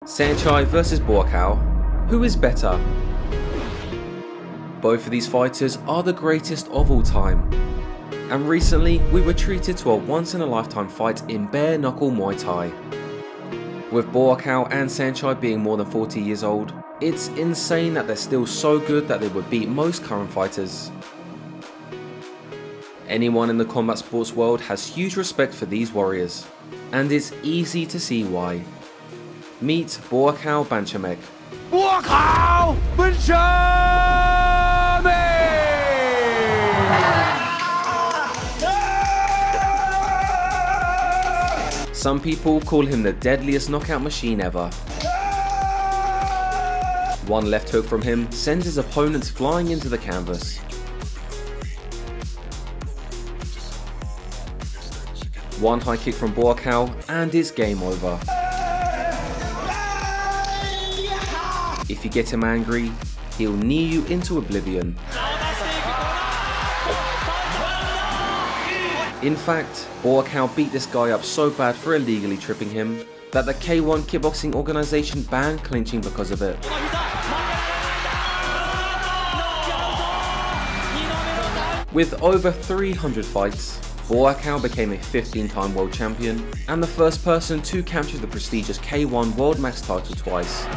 Saenchai versus Buakaw. Who is better? Both of these fighters are the greatest of all time. And recently, we were treated to a once-in-a-lifetime fight in bare-knuckle Muay Thai. With Buakaw and Saenchai being more than 40 years old, it's insane that they're still so good that they would beat most current fighters. Anyone in the combat sports world has huge respect for these warriors, and it's easy to see why. Meet Buakaw Banchamek. Buakaw Banchamek! Some people call him the deadliest knockout machine ever. One left hook from him sends his opponents flying into the canvas. One high kick from Buakaw and it's game over. If you get him angry, he'll knee you into oblivion. In fact, Buakaw beat this guy up so bad for illegally tripping him that the K1 kickboxing organization banned clinching because of it. With over 300 fights, Buakaw became a 15-time world champion and the first person to capture the prestigious K1 World Max title twice.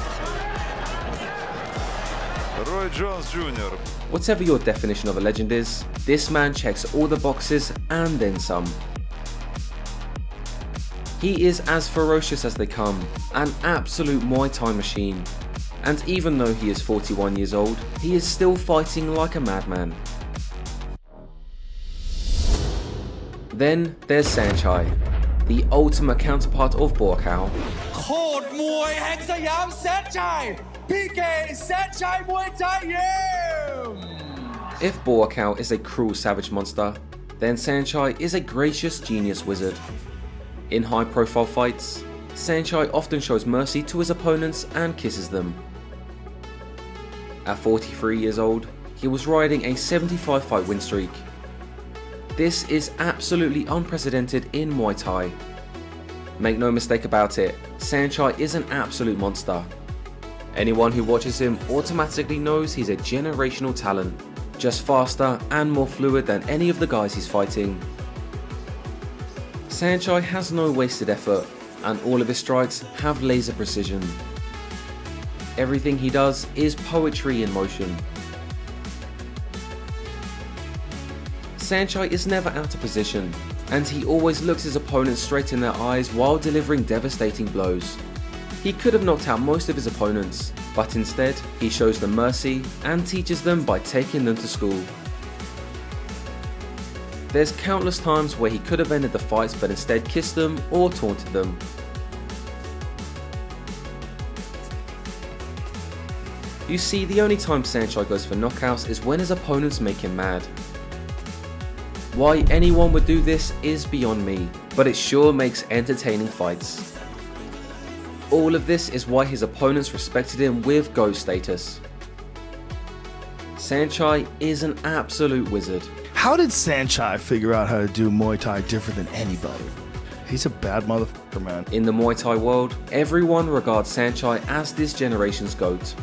Whatever your definition of a legend is, this man checks all the boxes and then some. He is as ferocious as they come, an absolute Muay Thai machine. And even though he is 41 years old, he is still fighting like a madman. Then there's Saenchai, the ultimate counterpart of Buakaw. If Buakaw is a cruel savage monster, then Saenchai is a gracious genius wizard. In high profile fights, Saenchai often shows mercy to his opponents and kisses them. At 43 years old, he was riding a 75 fight win streak. This is absolutely unprecedented in Muay Thai. Make no mistake about it, Saenchai is an absolute monster. Anyone who watches him automatically knows he's a generational talent, just faster and more fluid than any of the guys he's fighting. Saenchai has no wasted effort, and all of his strikes have laser precision. Everything he does is poetry in motion. Saenchai is never out of position, and he always looks his opponents straight in their eyes while delivering devastating blows. He could have knocked out most of his opponents, but instead he shows them mercy and teaches them by taking them to school. There's countless times where he could have ended the fights but instead kissed them or taunted them. You see, the only time Saenchai goes for knockouts is when his opponents make him mad. Why anyone would do this is beyond me, but it sure makes entertaining fights. All of this is why his opponents respected him with GOAT status. Saenchai is an absolute wizard. How did Saenchai figure out how to do Muay Thai different than anybody? He's a bad motherfucker, man. In the Muay Thai world, everyone regards Saenchai as this generation's GOAT.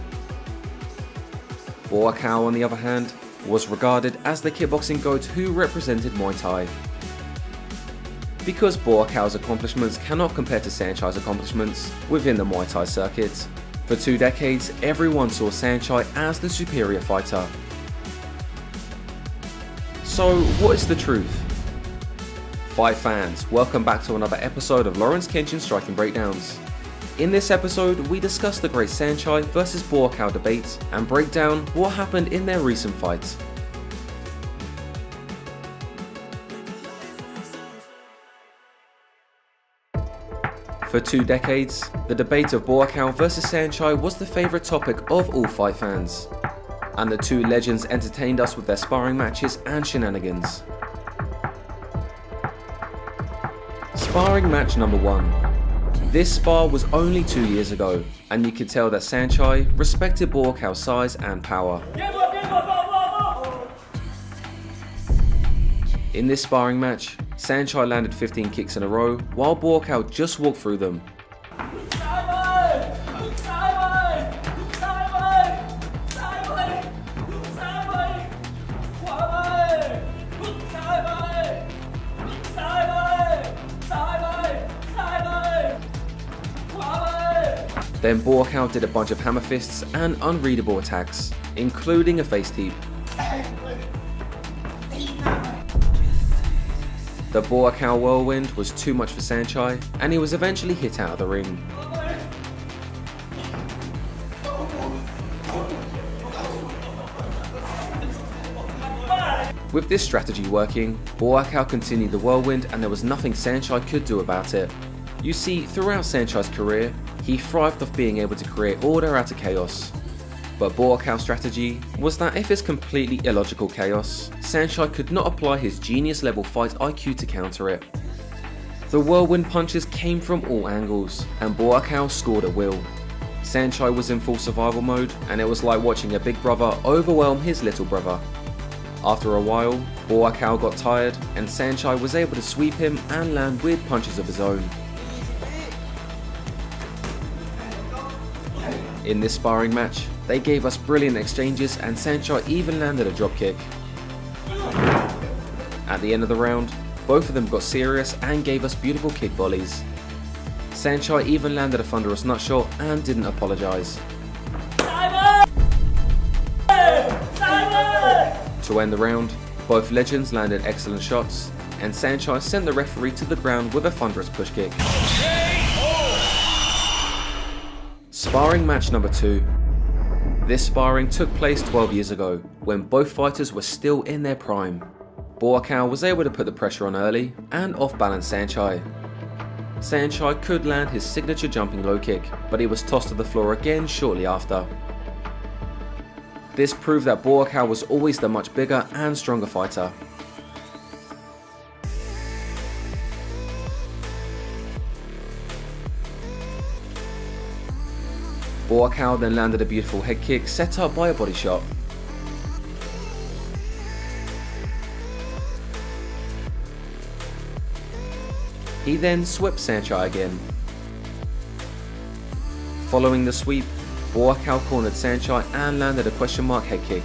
Buakaw, on the other hand, was regarded as the kickboxing GOAT who represented Muay Thai. Because Buakaw's accomplishments cannot compare to Saenchai's accomplishments within the Muay Thai circuit, for 2 decades everyone saw Saenchai as the superior fighter. So what is the truth? Fight fans, welcome back to another episode of Lawrence Kenshin Striking Breakdowns. In this episode, we discuss the great Saenchai versus Buakaw debate and break down what happened in their recent fights. For 2 decades, the debate of Buakaw versus Saenchai was the favourite topic of all fight fans, and the two legends entertained us with their sparring matches and shenanigans. Sparring match number 1. This spar was only 2 years ago, and you could tell that Saenchai respected Buakaw's size and power. In this sparring match, Saenchai landed 15 kicks in a row, while Buakaw just walked through them. Then Buakaw did a bunch of hammer fists and unreadable attacks, including a face teep. The Buakaw whirlwind was too much for Saenchai, and he was eventually hit out of the ring. With this strategy working, Buakaw continued the whirlwind and there was nothing Saenchai could do about it. You see, throughout Saenchai's career, he thrived off being able to create order out of chaos. But Buakaw's strategy was that if it's completely illogical chaos, Saenchai could not apply his genius level fight IQ to counter it. The whirlwind punches came from all angles, and Buakaw scored at will. Saenchai was in full survival mode, and it was like watching a big brother overwhelm his little brother. After a while, Buakaw got tired, and Saenchai was able to sweep him and land weird punches of his own. In this sparring match, they gave us brilliant exchanges and Saenchai even landed a dropkick. At the end of the round, both of them got serious and gave us beautiful kick volleys. Saenchai even landed a thunderous nutshot and didn't apologise. To end the round, both legends landed excellent shots, and Saenchai sent the referee to the ground with a thunderous push kick. Sparring match number 2. This sparring took place 12 years ago, when both fighters were still in their prime. Buakaw was able to put the pressure on early and off-balance Saenchai. Saenchai could land his signature jumping low kick, but he was tossed to the floor again shortly after. This proved that Buakaw was always the much bigger and stronger fighter. Buakaw then landed a beautiful head kick set up by a body shot. He then swept Saenchai again. Following the sweep, Buakaw cornered Saenchai and landed a question mark head kick.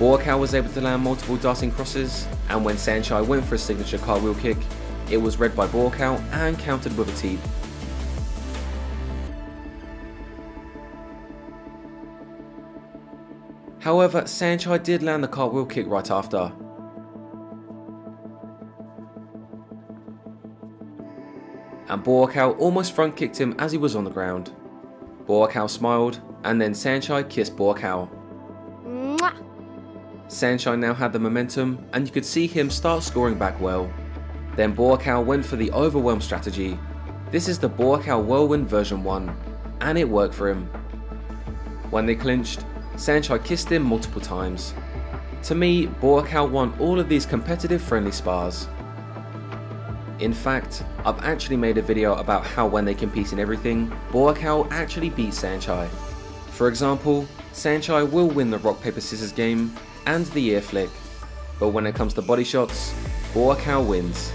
Buakaw was able to land multiple darting crosses, and when Saenchai went for a signature cartwheel kick, it was read by Buakaw and countered with a teep. However, Saenchai did land the cartwheel kick right after. And Buakaw almost front kicked him as he was on the ground. Buakaw smiled, and then Saenchai kissed Buakaw. Saenchai now had the momentum, and you could see him start scoring back well. Then Buakaw went for the overwhelm strategy. This is the Buakaw whirlwind version 1, and it worked for him. When they clinched, Saenchai kissed him multiple times. To me, Buakaw won all of these competitive friendly spars. In fact, I've actually made a video about how when they compete in everything, Buakaw actually beat Saenchai. For example, Saenchai will win the rock paper scissors game and the ear flick, but when it comes to body shots, Buakaw wins.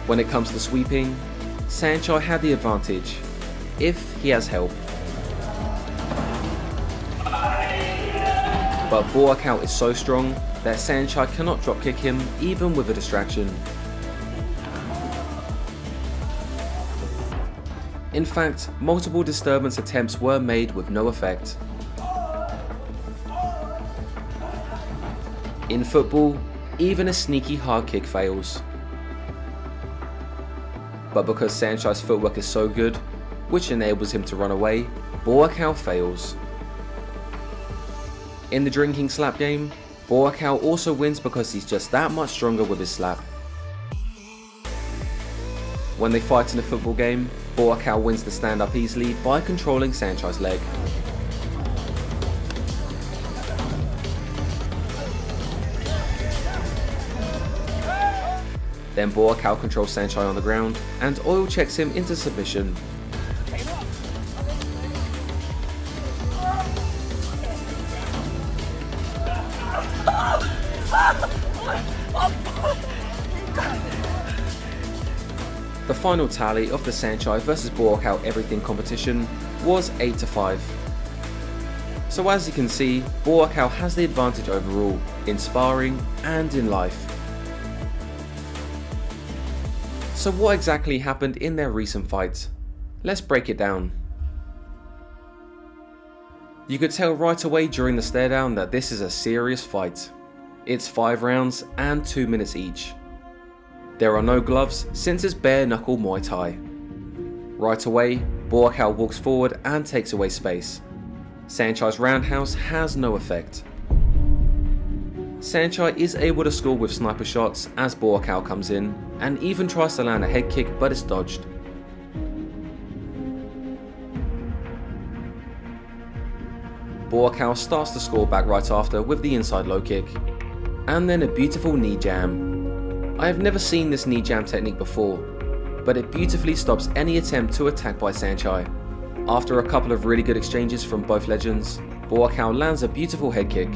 When it comes to sweeping, Saenchai had the advantage, if he has help. But Buakaw is so strong that Saenchai cannot dropkick him even with a distraction. In fact, multiple disturbance attempts were made with no effect. In football, even a sneaky hard kick fails. But because Saenchai's footwork is so good, which enables him to run away, Buakaw fails. In the drinking slap game, Buakaw also wins because he's just that much stronger with his slap. When they fight in a football game, Buakaw wins the stand up easily by controlling Saenchai's leg. Then Buakaw controls Saenchai on the ground and oil checks him into submission. The final tally of the Saenchai vs Buakaw everything competition was 8-5. So as you can see, Buakaw has the advantage overall in sparring and in life. So what exactly happened in their recent fight? Let's break it down. You could tell right away during the stare down that this is a serious fight. It's 5 rounds and 2 minutes each. There are no gloves since it's bare knuckle Muay Thai. Right away, Buakaw walks forward and takes away space. Saenchai's roundhouse has no effect. Saenchai is able to score with sniper shots as Buakaw comes in and even tries to land a head kick, but it's dodged. Buakaw starts to score back right after with the inside low kick, and then a beautiful knee jam. I have never seen this knee jam technique before, but it beautifully stops any attempt to attack by Saenchai. After a couple of really good exchanges from both legends, Buakaw lands a beautiful head kick.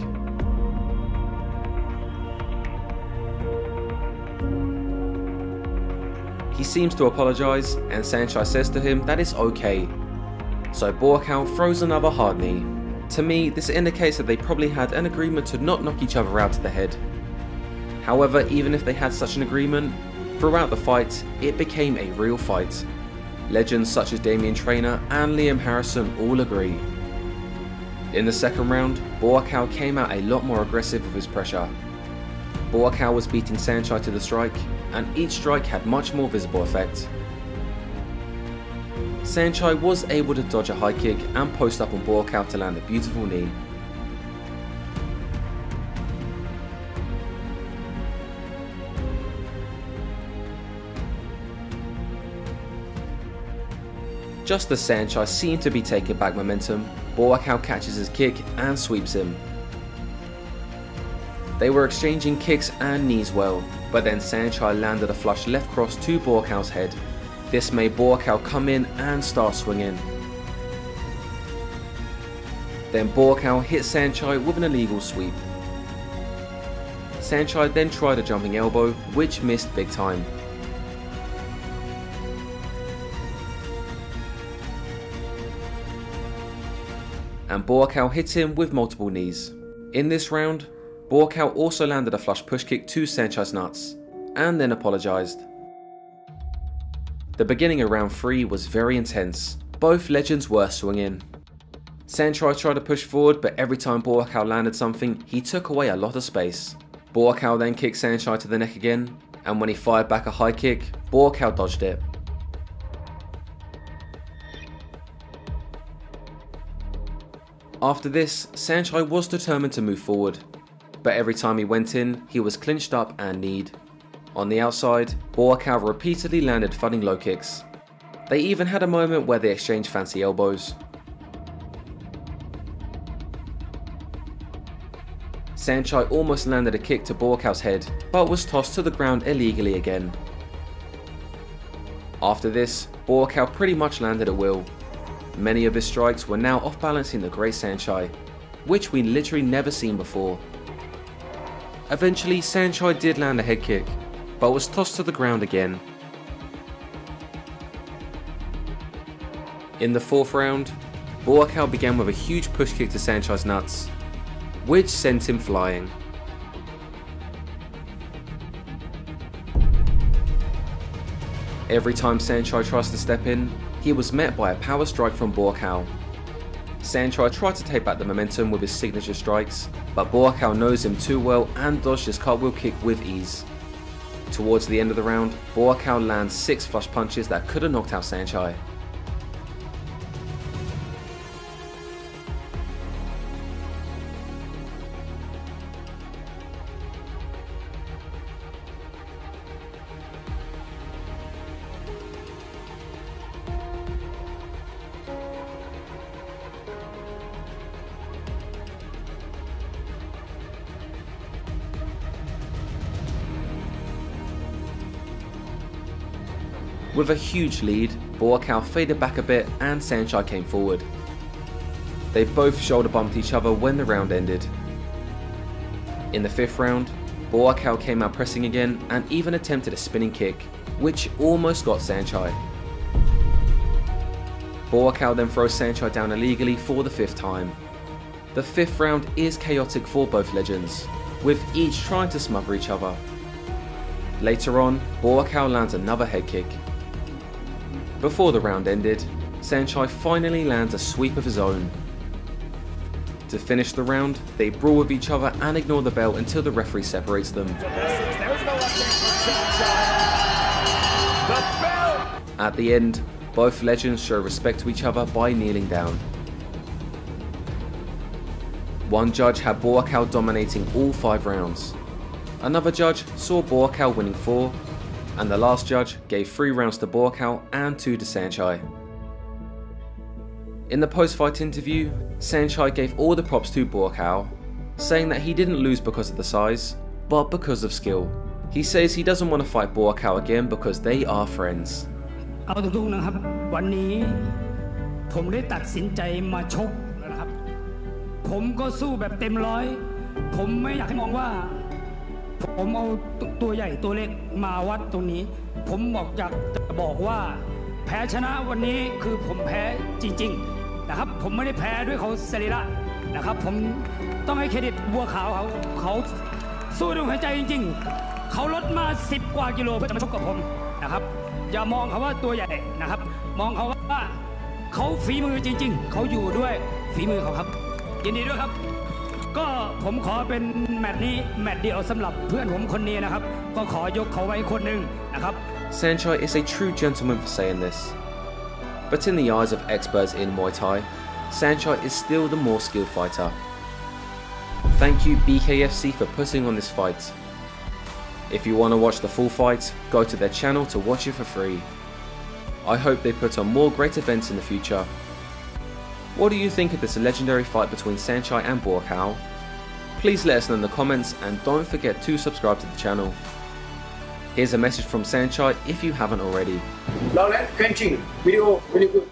He seems to apologise and Saenchai says to him that it's okay. So Buakaw throws another hard knee. To me, this indicates that they probably had an agreement to not knock each other out to the head. However, even if they had such an agreement, throughout the fight, it became a real fight. Legends such as Damian Traynor and Liam Harrison all agree. In the second round, Buakaw came out a lot more aggressive with his pressure. Buakaw was beating Saenchai to the strike, and each strike had much more visible effect. Saenchai was able to dodge a high kick and post up on Buakaw to land a beautiful knee. Just as Saenchai seemed to be taking back momentum, Buakaw catches his kick and sweeps him. They were exchanging kicks and knees well, but then Saenchai landed a flush left cross to Buakaw's head. This made Buakaw come in and start swinging. Then Buakaw hit Saenchai with an illegal sweep. Saenchai then tried a jumping elbow, which missed big time. And Buakaw hit him with multiple knees. In this round, Buakaw also landed a flush push kick to Saenchai's nuts, and then apologised. The beginning of round 3 was very intense. Both legends were swinging. Saenchai tried to push forward, but every time Buakaw landed something, he took away a lot of space. Buakaw then kicked Saenchai to the neck again, and when he fired back a high kick, Buakaw dodged it. After this, Saenchai was determined to move forward, but every time he went in, he was clinched up and kneed. On the outside, Buakaw repeatedly landed thudding low kicks. They even had a moment where they exchanged fancy elbows. Saenchai almost landed a kick to Buakaw's head, but was tossed to the ground illegally again. After this, Buakaw pretty much landed at will. Many of his strikes were now off-balancing the great Saenchai, which we literally never seen before. Eventually, Saenchai did land a head kick, but was tossed to the ground again. In the fourth round, Buakaw began with a huge push kick to Saenchai's nuts, which sent him flying. Every time Saenchai tries to step in, he was met by a power strike from Buakaw. Saenchai tried to take back the momentum with his signature strikes, but Buakaw knows him too well and dodged his cartwheel kick with ease. Towards the end of the round, Buakaw lands 6 flush punches that could have knocked out Saenchai. With a huge lead, Buakaw faded back a bit and Saenchai came forward. They both shoulder bumped each other when the round ended. In the 5th round, Buakaw came out pressing again and even attempted a spinning kick, which almost got Saenchai. Buakaw then throws Saenchai down illegally for the 5th time. The 5th round is chaotic for both legends, with each trying to smother each other. Later on, Buakaw lands another head kick. Before the round ended, Saenchai finally lands a sweep of his own. To finish the round, they brawl with each other and ignore the bell until the referee separates them. At the end, both legends show respect to each other by kneeling down. One judge had Buakaw dominating all 5 rounds. Another judge saw Buakaw winning 4, and the last judge gave 3 rounds to Buakaw and 2 to Saenchai. In the post-fight interview, Saenchai gave all the props to Buakaw, saying that he didn't lose because of the size, but because of skill. He says he doesn't want to fight Buakaw again because they are friends. เอาตรงๆนะครับวันนี้ผมได้ตัดสินใจมาชกนะครับผมก็สู้แบบเต็มร้อยผมไม่อยากให้มองว่าผมเอาตัวใหญ่ตัวเล็กมาวัดตรงนี้ผมอยากจะบอกว่าแพ้ชนะวันนี้คือผมแพ้จริงๆนะครับผมไม่ได้แพ้ด้วยเขาสรีระนะครับผมต้องให้เครดิตบัวขาวเขาสู้ด้วยหัวใจจริงๆเขาลดมา10 กว่ากิโลเพื่อจะมาชกกับผมนะครับอย่ามองเขาว่าตัวใหญ่นะครับมองเขาว่าเขาฝีมือจริงๆเขาอยู่ด้วยฝีมือเขาครับยินดีด้วยครับก็ผมขอเป็นแมตช์นี้แมตช์เดียวสำหรับเพื่อนผมคนนี้นะครับก็ขอยกเขาไว้คนหนึ่งนะครับ Saenchai is a true gentleman for saying this. But in the eyes of experts in Muay Thai, Saenchai is still the more skilled fighter. Thank you BKFC for putting on this fight. If you want to watch the full fight, go to their channel to watch it for free. I hope they put on more great events in the future. What do you think of this legendary fight between Saenchai and Buakaw? Please let us know in the comments and don't forget to subscribe to the channel. Here's a message from Saenchai if you haven't already. เราเล่นเก่งจริงวิดีโอ really good